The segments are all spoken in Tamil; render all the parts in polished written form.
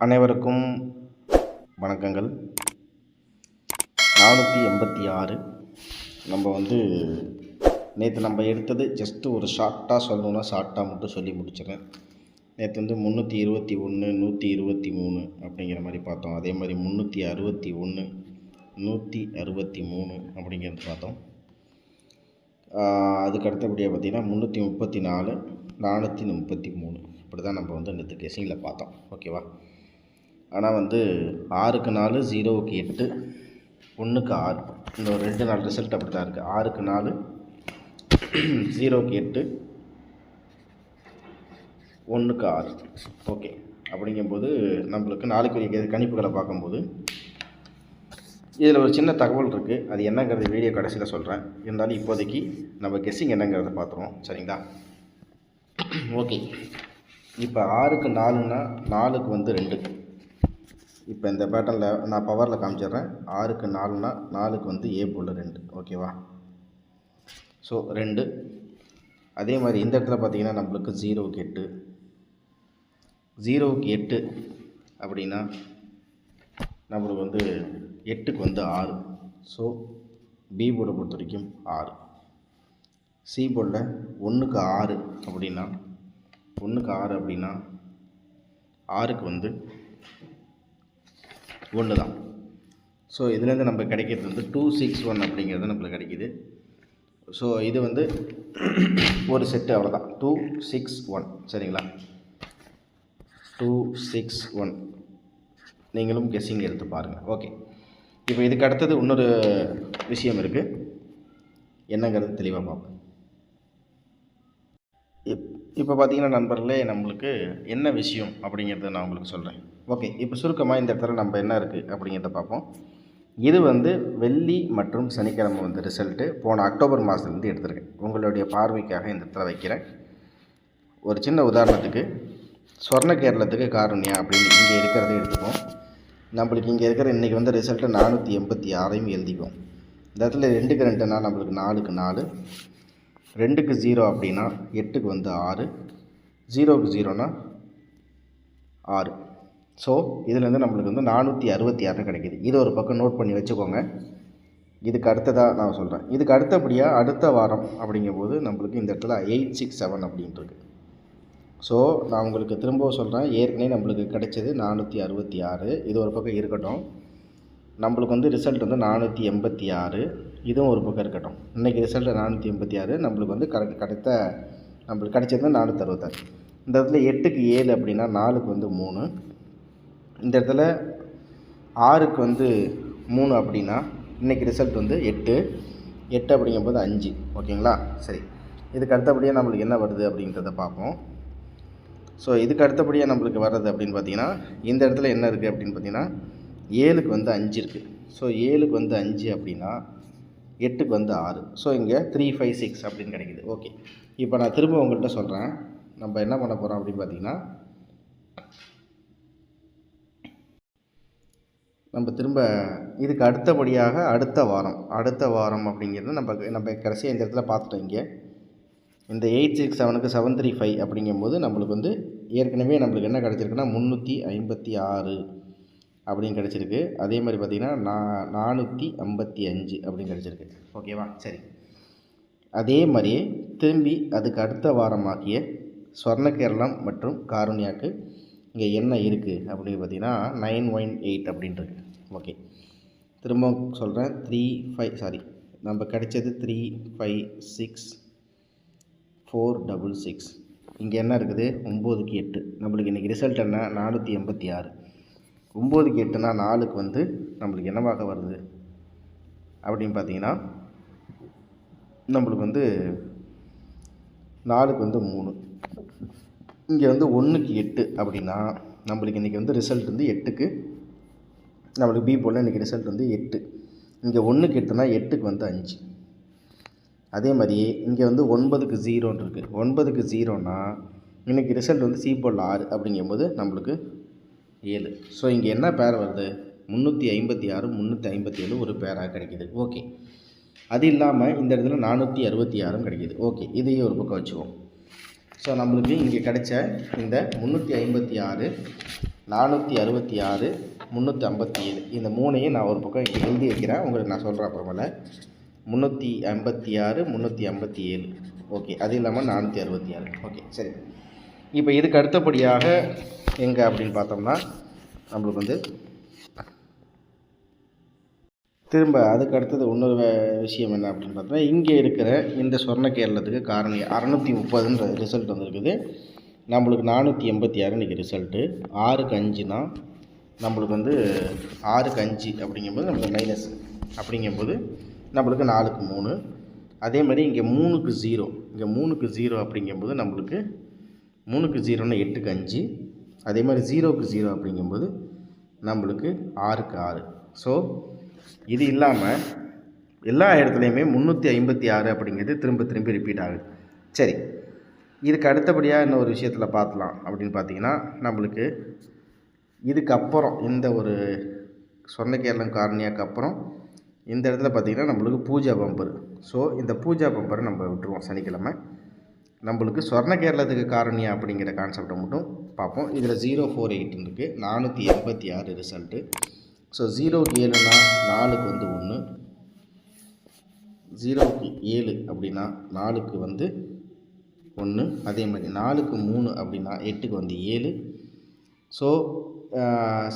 அனைவருக்கும் வணக்கங்கள். 486 நம்ம நேற்று எடுத்தது ஜஸ்ட்டு ஒரு ஷார்ட்டாக சொல்லணுன்னா ஷார்ட்டாக மட்டும் சொல்லி முடிச்சிடறேன். நேற்று 321 123 அப்படிங்கிற மாதிரி பார்த்தோம். அதே மாதிரி 361 163 அப்படிங்கிறது பார்த்தோம். அதுக்கு அடுத்தபடியாக பார்த்திங்கன்னா 334 433 இப்படி தான் நம்ம நேற்று கெஸிங்கில் பார்த்தோம். ஓகேவா? ஆனால் 6க்கு 4 0க்கு 8 1க்கு 6 இந்த ஒரு 2 ரிசல்ட் அப்படி தான் இருக்குது. 6க்கு 4 0க்கு 8 1க்கு 6. ஓகே, அப்படிங்கும்போது நம்மளுக்கு நாளைக்குரிய கணிப்புகளை பார்க்கும்போது இதில் ஒரு சின்ன தகவல் இருக்குது. அது என்னங்கிறது வீடியோ கடைசியில் சொல்கிறேன். இருந்தாலும் இப்போதைக்கு நம்ம கெஸ்ஸிங் என்னங்கிறத பார்த்துருவோம். சரிங்களா? ஓகே, இப்போ 6க்கு 4ன்னா 4க்கு 2. இப்போ இந்த பேட்டர்னில் நான் பவரில் காமிச்சிடுறேன். 6க்கு 4ன்னா 4க்கு ஏ போல் 2. ஓகேவா? ஸோ 2. அதே மாதிரி இந்த இடத்துல பார்த்திங்கன்னா நம்மளுக்கு 0க்கு 8 0க்கு 8 அப்படின்னா நம்மளுக்கு 8க்கு 6. ஸோ பி போர்டை பொறுத்த வரைக்கும் 6. சி போர்டில் 1க்கு 6 அப்படின்னா 1க்கு 6 அப்படின்னா 6க்கு 1 தான். ஸோ இதுலேருந்து நம்ம கிடைக்கிறது 261 அப்படிங்கிறது நம்மளுக்கு கிடைக்கிது. ஸோ இது ஒரு செட்டு, அவ்வளோதான். 261. சரிங்களா? 261 நீங்களும் கெஸ்ஸிங் எடுத்து பாருங்கள். ஓகே, இப்போ இதுக்கு அடுத்தது இன்னொரு விஷயம் இருக்குது. என்னங்கிறது தெளிவாக பார்ப்போம். இப்போ பார்த்தீங்கன்னா நண்பர்களே, நம்மளுக்கு என்ன விஷயம் அப்படிங்கிறத நான் உங்களுக்கு சொல்கிறேன். ஓகே, இப்போ சுருக்கமாக இந்த இடத்துல நம்ம என்ன இருக்குது அப்படிங்கிறத பார்ப்போம். இது வெள்ளி மற்றும் சனிக்கிழமை ரிசல்ட்டு போன அக்டோபர் மாதத்துலேருந்து எடுத்திருக்கேன். உங்களுடைய பார்வைக்காக இந்த இடத்துல வைக்கிறேன். ஒரு சின்ன உதாரணத்துக்கு சொர்ண கேரளத்துக்கு காரணியா அப்படின்னு இங்கே இருக்கிறத எடுத்துப்போம். நம்மளுக்கு இங்கே இருக்கிற இன்றைக்கி ரிசல்ட்டு 486 எழுதிக்கும். இந்த இடத்துல 2க்கு 2னா நம்மளுக்கு 4க்கு 4, 2க்கு 0 அப்படின்னா 8க்கு 6, 0க்கு 0னா 6. ஸோ இதில் நம்மளுக்கு 466 கிடைக்கிது. இது ஒரு பக்கம் நோட் பண்ணி வச்சுக்கோங்க. இதுக்கு அடுத்ததாக நான் சொல்கிறேன். இதுக்கு அடுத்தபடியாக அடுத்த வாரம் அப்படிங்கும்போது நம்மளுக்கு இந்த இடத்துல 867 அப்படின்ட்டு. ஸோ நான் உங்களுக்கு திரும்ப சொல்கிறேன். ஏற்கனவே நம்மளுக்கு கிடைச்சது 466. இது ஒரு பக்கம் இருக்கட்டும். நம்மளுக்கு ரிசல்ட் 486. இதுவும் ஒரு பக்கம் இருக்கட்டும். இன்றைக்கி ரிசல்ட்டு 486. நம்மளுக்கு கிடைத்த நம்மளுக்கு கிடைச்சது 466. இந்த இடத்துல 8க்கு 7 அப்படின்னா 4க்கு 3. இந்த இடத்துல 6க்கு 3 அப்படின்னா இன்றைக்கி ரிசல்ட் 8 அப்படிங்கும்போது 5. ஓகேங்களா? சரி, இதுக்கு அடுத்தபடியாக நம்மளுக்கு என்ன வருது அப்படின்றத பார்ப்போம். ஸோ இதுக்கு அடுத்தபடியாக நம்மளுக்கு வர்றது அப்படின்னு பார்த்திங்கன்னா இந்த இடத்துல என்ன இருக்குது அப்படின்னு பார்த்திங்கன்னா 7க்கு 5 இருக்குது. ஸோ 7க்கு 5 அப்படின்னா 8க்கு 6. ஸோ இங்கே 356 அப்படின்னு கிடைக்கிது. ஓகே, இப்போ நான் திரும்ப உங்கள்கிட்ட சொல்கிறேன். நம்ம என்ன பண்ண போகிறோம் அப்படின்னு பார்த்திங்கன்னா நம்ம திரும்ப இதுக்கு அடுத்தபடியாக அடுத்த வாரம் அப்படிங்கிறது நம்ம கடைசியாக இந்த இடத்துல பார்த்துட்டோம். இங்கே இந்த 867க்கு 735 அப்படிங்கும்போது நம்மளுக்கு ஏற்கனவே நம்மளுக்கு என்ன கிடச்சிருக்குன்னா 356 அப்படின்னு கிடச்சிருக்கு. அதே மாதிரி பார்த்திங்கன்னா 455 அப்படின்னு கிடச்சிருக்கு. ஓகேவா? சரி, அதே மாதிரியே திரும்பி அதுக்கு அடுத்த வாரமாக்கிய ஸ்வர்ண கேரளம் மற்றும் காருண்யாவுக்கு இங்கே என்ன இருக்குது அப்படின்னு பார்த்திங்கன்னா 918 அப்படின்றது. ஓகே, திரும்ப சொல்கிறேன். 35 நம்ம கிடைச்சது 356 466. இங்கே என்ன இருக்குது? 9க்கு 8. நம்மளுக்கு இன்றைக்கி ரிசல்ட் என்ன? 486. 9க்கு 8னா 4க்கு நம்மளுக்கு என்னவாக வருது அப்படின்னு பார்த்தீங்கன்னா நம்மளுக்கு 4க்கு 3. இங்கே 1க்கு 8 அப்படின்னா நம்மளுக்கு இன்றைக்கி ரிசல்ட் 8க்கு நம்மளுக்கு பி போல் இன்றைக்கி ரிசல்ட் 8. இங்கே 1க்கு 8னா 8க்கு 5. அதே மாதிரி இங்கே 9க்கு 0ன்னு இருக்குது. 9க்கு 0னா இன்றைக்கி ரிசல்ட் சி போல் 6 அப்படிங்கும்போது நம்மளுக்கு 7. ஸோ இங்கே என்ன பேர் வருது? 356 357 ஒரு பேராக கிடைக்கிது. ஓகே, அது இல்லாமல் இந்த இடத்துல 466 கிடைக்கிது. ஓகே, இதையும் ஒரு பக்கம் வச்சுக்குவோம். ஸோ நம்மளுக்கு இங்கே கிடைச்ச இந்த 356 466 357 இந்த மூணையும் நான் ஒரு பக்கம் எழுதி வைக்கிறேன், உங்களுக்கு நான் சொல்கிறேன் அப்புறமேல. 356 357 ஓகே, அது இல்லாமல் 466 ஓகே. சரி, இப்போ இதுக்கு அடுத்தபடியாக எங்கே அப்படின்னு பார்த்தோம்னா நம்மளுக்கு வந்து திரும்ப அதுக்கு அடுத்தது இன்னொரு விஷயம் என்ன அப்படின்னு பார்த்தோம்னா, இங்கே இருக்கிற இந்த சொர்ண கேரளத்துக்கு காரணி 630ன்ற ரிசல்ட் வந்துருக்குது. நம்மளுக்கு 486 இன்றைக்கி ரிசல்ட்டு. 6க்கு 5னா நம்மளுக்கு வந்து 6க்கு 5 அப்படிங்கும்போது நம்மளுக்கு மைனஸ் அப்படிங்கும்போது நம்மளுக்கு 4க்கு 3. அதே மாதிரி இங்கே 3க்கு 0, இங்கே 3க்கு 0 அப்படிங்கும்போது நம்மளுக்கு 3க்கு 0ன்னா 8க்கு 5. அதே மாதிரி 0க்கு 0 அப்படிங்கும்போது நம்மளுக்கு 6க்கு 6. ஸோ இது இல்லாமல் எல்லா இடத்துலையுமே 356 அப்படிங்கிறது திரும்ப ரிப்பீட் ஆகுது. சரி, இதுக்கு அடுத்தபடியாக இன்னும் ஒரு விஷயத்தில் பார்க்கலாம் அப்படின்னு பார்த்தீங்கன்னா, நம்மளுக்கு இதுக்கப்புறம் இந்த ஒரு சொர்ண கேரளம் காரணியாக்கு அப்புறம் இந்த இடத்துல பார்த்திங்கன்னா நம்மளுக்கு பூஜா பம்பர். ஸோ இந்த பூஜா பம்பரை நம்ம விட்டுருவோம் சனிக்கிழமை. நம்மளுக்கு சொர்ண கேரளத்துக்கு காரணியா அப்படிங்கிற கான்செப்டை மட்டும் பார்ப்போம். இதில் 048 இருக்குது, 486 ரிசல்ட்டு. ஸோ 0க்கு 7னா 4க்கு வந்து 1, 0க்கு 7 அப்படின்னா 4க்கு வந்து 1, அதே மாதிரி 4க்கு 3 அப்படின்னா 8க்கு வந்து 7. ஸோ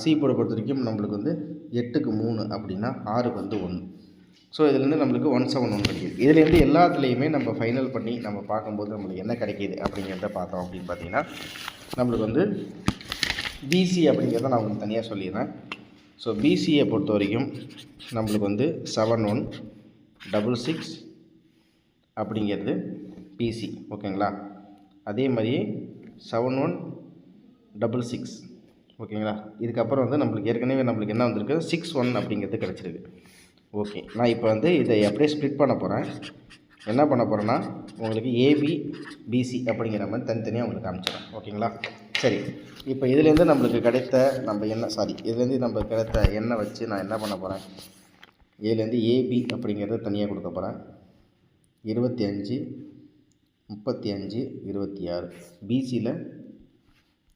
சி போர்டை பொறுத்த வரைக்கும் நம்மளுக்கு வந்து 8க்கு 3 அப்படின்னா 6க்கு வந்து 1. ஸோ இதுலேருந்து நம்மளுக்கு 171 கிடைக்கிது. இதுலேருந்து எல்லாத்துலேயுமே நம்ம ஃபைனல் பண்ணி நம்ம பார்க்கும்போது நம்மளுக்கு என்ன கிடைக்கிது அப்படிங்கிறத பார்த்தோம் அப்படின்னு பார்த்தீங்கன்னா, நம்மளுக்கு வந்து பிசி அப்படிங்கிறத நான் உங்களுக்கு தனியாக சொல்லிடுறேன். ஸோ பிசியை பொறுத்த வரைக்கும் நம்மளுக்கு வந்து 7166 அப்படிங்கிறது பிசி ஓகேங்களா. அதே மாதிரி 7166 ஓகேங்களா. இதுக்கப்புறம் வந்து நம்மளுக்கு ஏற்கனவே நம்மளுக்கு என்ன வந்திருக்கு, 61 அப்படிங்கிறது கிடச்சிருக்கு. ஓகே, நான் இப்போ வந்து இதை அப்படியே ஸ்ப்ளிட் பண்ண போகிறேன். என்ன பண்ண போகிறேன்னா உங்களுக்கு ஏபி பிசி அப்படிங்கிற மாதிரி தனித்தனியாக உங்களுக்கு காமிச்சிடறேன் ஓகேங்களா. சரி, இப்போ இதுலேருந்து நம்மளுக்கு கிடைத்த இதுலேருந்து நம்ம கிடைத்த எண்ணை வச்சு நான் என்ன பண்ண போகிறேன், இதுலேருந்து ஏபி அப்படிங்கிறத தனியாக கொடுக்க போகிறேன். 25 35 26. பிசியில்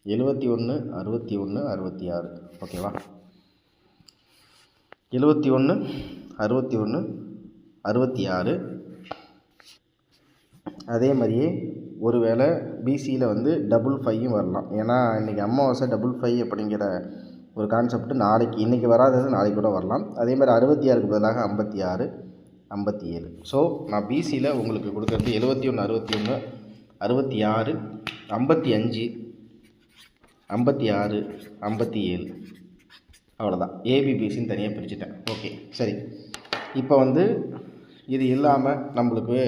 71 61 66 ஓகேவா. 71 61 66. அதே மாதிரியே ஒருவேளை பிசியில் வந்து 55 வரலாம். ஏன்னா இன்றைக்கி அமாவாசை 55 அப்படிங்கிற ஒரு கான்செப்ட் நாளைக்கு, இன்றைக்கி வராதது நாளைக்கு கூட வரலாம். அதே மாதிரி 66க்கு பதிலாக 56 57. ஸோ நான் பிசியில் உங்களுக்கு கொடுக்குறது 71 61 66 55 56 57 அவ்வளோதான். ஏபிபிசின்னு தனியாக பிரிச்சுட்டேன். ஓகே சரி, இப்போ வந்து இது இல்லாமல் நம்மளுக்கு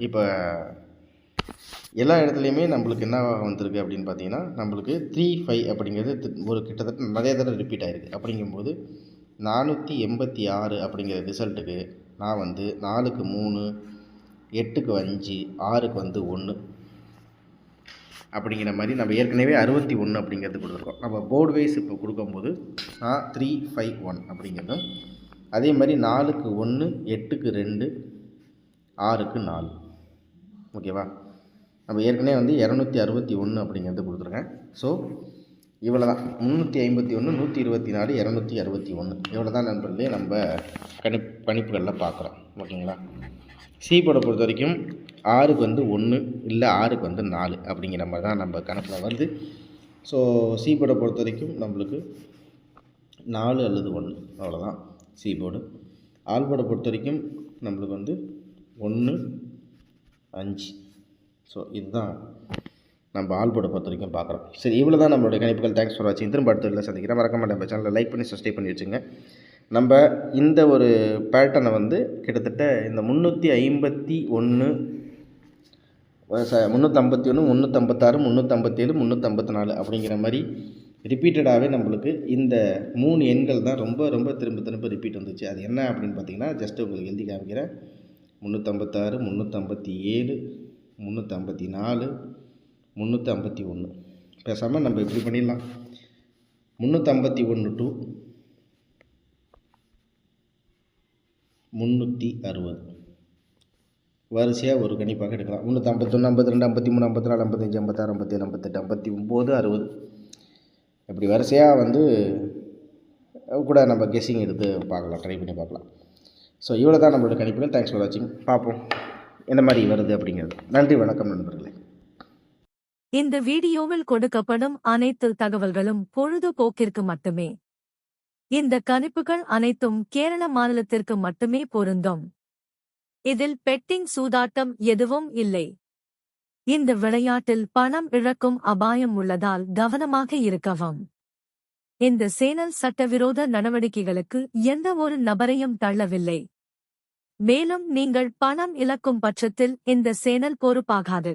இப்போ எல்லா இடத்துலையுமே நம்மளுக்கு என்ன வந்திருக்கு அப்படின்னு பார்த்தீங்கன்னா, நம்மளுக்கு 35 அப்படிங்கிறது ஒரு கிட்டத்தட்ட நிறைய தடவை ரிப்பீட் ஆகிருக்கு. அப்படிங்கும்போது 486 அப்படிங்கிற ரிசல்ட்டுக்கு நான் வந்து 4க்கு 3 8க்கு 5 6க்கு வந்து 1 அப்படிங்கிற மாதிரி நம்ம ஏற்கனவே 61 அப்படிங்கிறது கொடுத்துருக்கோம். நம்ம போர்டு வைஸ் இப்போ கொடுக்கும்போது நான் 351 அப்படிங்கிறதும், அதே மாதிரி 4க்கு 1 8க்கு 2 6க்கு 4 ஓகேவா. நம்ம ஏற்கனவே வந்து 261 அப்படிங்கிறது கொடுத்துருக்கேன். ஸோ இவ்வளோ தான், 351 124 261 இவ்வளோ தான் நண்பர்களே நம்ம கணிப்புகளில் பார்க்குறோம் ஓகேங்களா. சி போர்டை பொறுத்த வரைக்கும் 6க்கு வந்து 1 இல்லை 6க்கு வந்து 4 அப்படிங்கிற மாதிரி தான் நம்ம கணக்கில் வருது. ஸோ சி போர்டை பொறுத்த வரைக்கும் நம்மளுக்கு 4 அல்லது 1 அவ்வளோதான் சி போர்டு. ஆல் போர்டை பொறுத்த வரைக்கும் நம்மளுக்கு வந்து 1 5. ஸோ இதுதான் நம்ம ஆல் போர்டை பொறுத்த வரைக்கும் பார்க்குறோம். சரி, இவ்வளோ தான் நம்மளுடைய கணிப்புகள். தேங்க்ஸ் ஃபார் வாட்சிங். திரும்ப அடுத்த வீடியோவில் சந்திக்கிறேன். மறக்காம நம்ம சேனலை லைக் பண்ணி சப்ஸ்கிரைப் பண்ணி வச்சுங்க. நம்ம இந்த ஒரு பேட்டர்னை வந்து கிட்டத்தட்ட இந்த 351 351 356 357 354 அப்படிங்கிற மாதிரி ரிப்பீட்டடாகவே நம்மளுக்கு இந்த 3 எண்கள் தான் ரொம்ப ரொம்ப திரும்ப ரிப்பீட் வந்துச்சு. அது என்ன அப்படின்னு பார்த்தீங்கன்னா, ஜஸ்ட்டு உங்களுக்கு எழுதி காமிக்கிறேன். 356 357 354 351. பேசாமல் நம்ம இப்படி பண்ணிடலாம், 351 to 360 வரிசையாக ஒரு கணிப்பாக எடுக்கலாம். 351 52 53 54 55 56 57 58 59 60 அப்படி வரிசையாக வந்து கூட நம்ம கெஸ்ஸிங் எடுத்து பார்க்கலாம், ட்ரை பண்ணி பார்க்கலாம். ஸோ இவ்வளோ தான் நம்மளோட கணிப்புகள். தேங்க்ஸ் ஃபார் வாட்சிங். பார்ப்போம் என்ன மாதிரி வருது அப்படிங்கிறது. நன்றி, வணக்கம் நண்பர்களே. இந்த வீடியோவில் கொடுக்கப்படும் அனைத்து தகவல்களும் பொழுதுபோக்கிற்கு மட்டுமே. இந்த கணிப்புகள் அனைத்தும் கேரள மாநிலத்திற்கு மட்டுமே பொருந்தும். இதில் பெட்டிங் சூதாட்டம் எதுவும் இல்லை. இந்த விளையாட்டில் பணம் இழக்கும் அபாயம் உள்ளதால் கவனமாக இருக்கவும். இந்த சேனல் சட்டவிரோத நடவடிக்கைகளுக்கு எந்த ஒரு நபரையும் தள்ளவில்லை. மேலும் நீங்கள் பணம் இழக்கும் பட்சத்தில் இந்த சேனல் பொறுப்பாகாது.